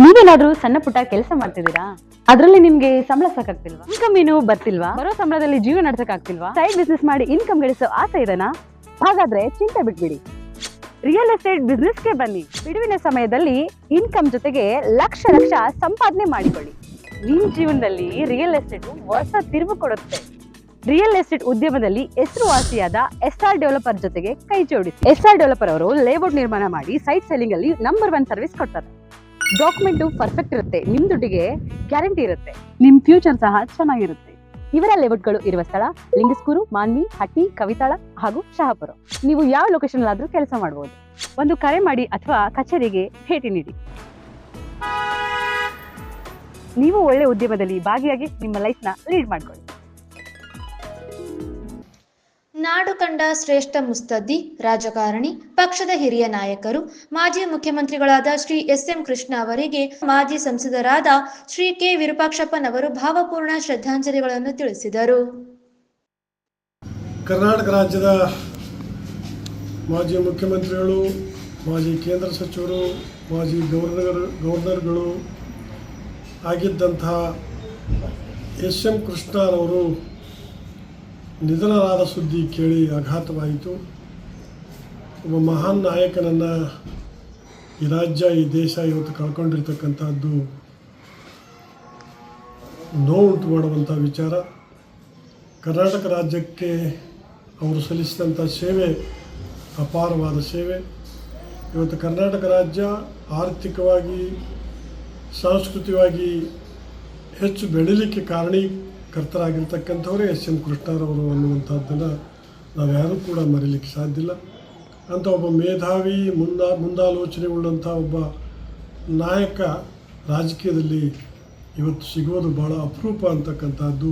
ನೀವೇನಾದ್ರೂ ಸಣ್ಣ ಪುಟ್ಟ ಕೆಲಸ ಮಾಡ್ತಿದ್ದೀರಾ? ಅದರಲ್ಲಿ ನಿಮ್ಗೆ ಸಂಬಳ ಸಾಕಾಗ್ತಿಲ್ವಾ? ಇನ್ಕಮ್ ಏನು ಬರ್ತಿಲ್ವಾ? ಬರೋ ಸಂಬಳದಲ್ಲಿ ಜೀವನ ನಡ್ಸಕ್ ಆಗ್ತಿಲ್ವಾ? ಸೈಡ್ ಬಿಸ್ನೆಸ್ ಮಾಡಿ ಇನ್ಕಮ್ ಗಳಿಸೋ ಆಸೆ ಇದೆನಾ? ಹಾಗಾದ್ರೆ ಚಿಂತೆ ಬಿಟ್ಬಿಡಿ, ರಿಯಲ್ ಎಸ್ಟೇಟ್ ಬಿಸ್ನೆಸ್ಗೆ ಬನ್ನಿ. ಬಿಡುವಿನ ಸಮಯದಲ್ಲಿ ಇನ್ಕಮ್ ಜೊತೆಗೆ ಲಕ್ಷ ಲಕ್ಷ ಸಂಪಾದನೆ ಮಾಡಿಕೊಳ್ಳಿ. ನಿಮ್ ಜೀವನದಲ್ಲಿ ರಿಯಲ್ ಎಸ್ಟೇಟ್ ಹೊಸ ತಿರುವು ಕೊಡುತ್ತೆ. ರಿಯಲ್ ಎಸ್ಟೇಟ್ ಉದ್ಯಮದಲ್ಲಿ ಹೆಸರುವಾಸಿಯಾದ ಎಸ್ಆರ್ ಡೆವಲಪರ್ ಜೊತೆಗೆ ಕೈ ಜೋಡಿಸಿ. ಎಸ್ಆರ್ ಡೆವಲಪರ್ ಅವರು ಲೇಔಟ್ ನಿರ್ಮಾಣ ಮಾಡಿ ಸೈಟ್ ಸೆಲ್ಲಿಂಗ್ ಅಲ್ಲಿ ನಂಬರ್ 1 ಸರ್ವಿಸ್ ಕೊಡ್ತಾರೆ. ಡಾಕ್ಯುಮೆಂಟ್ ಪರ್ಫೆಕ್ಟ್ ಇರುತ್ತೆ, ನಿಮ್ ದುಡ್ಡಿಗೆ ಗ್ಯಾರಂಟಿ ಇರುತ್ತೆ, ನಿಮ್ ಫ್ಯೂಚರ್ ಸಹ ಚೆನ್ನಾಗಿರುತ್ತೆ. ಇವರ ಲೇಔಟ್ಗಳು ಇರುವ ಸ್ಥಳ ಲಿಂಗಸ್ಕೂರು, ಮಾನ್ವಿ, ಹಟ್ಟಿ, ಕವಿತಾಳ ಹಾಗೂ ಶಹಾಪುರ. ನೀವು ಯಾವ ಲೊಕೇಶನ್ ಆದ್ರೂ ಕೆಲಸ ಮಾಡಬಹುದು. ಒಂದು ಕರೆ ಮಾಡಿ ಅಥವಾ ಕಚೇರಿಗೆ ಭೇಟಿ ನೀಡಿ. ನೀವು ಒಳ್ಳೆ ಉದ್ಯಮದಲ್ಲಿ ಭಾಗಿಯಾಗಿ ನಿಮ್ಮ ಲೈಫ್ ನ ಲೀಡ್ ಮಾಡ್ಕೊಳ್ಳಿ. ನಾಡು ಕಂಡ ಶ್ರೇಷ್ಠ ಮುತ್ಸದ್ದಿ, ರಾಜಕಾರಣಿ, ಪಕ್ಷದ ಹಿರಿಯ ನಾಯಕರು, ಮಾಜಿ ಮುಖ್ಯಮಂತ್ರಿಗಳಾದ ಶ್ರೀ ಎಸ್.ಎಂ. ಕೃಷ್ಣ ಅವರಿಗೆ ಮಾಜಿ ಸಂಸದರಾದ ಶ್ರೀ ಕೆ. ವಿರೂಪಾಕ್ಷಪ್ಪನವರು ಭಾವಪೂರ್ಣ ಶ್ರದ್ಧಾಂಜಲಿಗಳನ್ನು ತಿಳಿಸಿದರು. ಕರ್ನಾಟಕ ರಾಜ್ಯದ ಮಾಜಿ ಮುಖ್ಯಮಂತ್ರಿಗಳು, ಮಾಜಿ ಕೇಂದ್ರ ಸಚಿವರು, ಮಾಜಿ ಗವರ್ನರ್ಗಳು ಆಗಿದ್ದಂತಹ ಎಸ್.ಎಂ. ಕೃಷ್ಣರವರು ನಿಧನರಾದ ಸುದ್ದಿ ಕೇಳಿ ಆಘಾತವಾಯಿತು. ಒಬ್ಬ ಮಹಾನ್ ನಾಯಕನನ್ನು ಈ ರಾಜ್ಯ, ಈ ದೇಶ ಇವತ್ತು ಕಳ್ಕೊಂಡಿರ್ತಕ್ಕಂಥದ್ದು ನೋವುಂಟು ಮಾಡುವಂಥ ವಿಚಾರ. ಕರ್ನಾಟಕ ರಾಜ್ಯಕ್ಕೆ ಅವರು ಸಲ್ಲಿಸಿದಂಥ ಸೇವೆ ಅಪಾರವಾದ ಸೇವೆ. ಇವತ್ತು ಕರ್ನಾಟಕ ರಾಜ್ಯ ಆರ್ಥಿಕವಾಗಿ, ಸಾಂಸ್ಕೃತಿಕವಾಗಿ ಹೆಚ್ಚು ಬೆಳೀಲಿಕ್ಕೆ ಕಾರಣೀಕರ್ತರಾಗಿರ್ತಕ್ಕಂಥವರೇ ಎಸ್.ಎಂ. ಕೃಷ್ಣರವರು ಅನ್ನುವಂಥದ್ದನ್ನು ನಾವ್ಯಾರೂ ಕೂಡ ಮರೀಲಿಕ್ಕೆ ಸಾಧ್ಯ ಇಲ್ಲ. ಅಂಥ ಒಬ್ಬ ಮೇಧಾವಿ, ಮುಂದಾಲೋಚನೆ ಉಳ್ಳಂಥ ಒಬ್ಬ ನಾಯಕ ರಾಜಕೀಯದಲ್ಲಿ ಇವತ್ತು ಸಿಗೋದು ಭಾಳ ಅಪರೂಪ ಅಂತಕ್ಕಂಥದ್ದು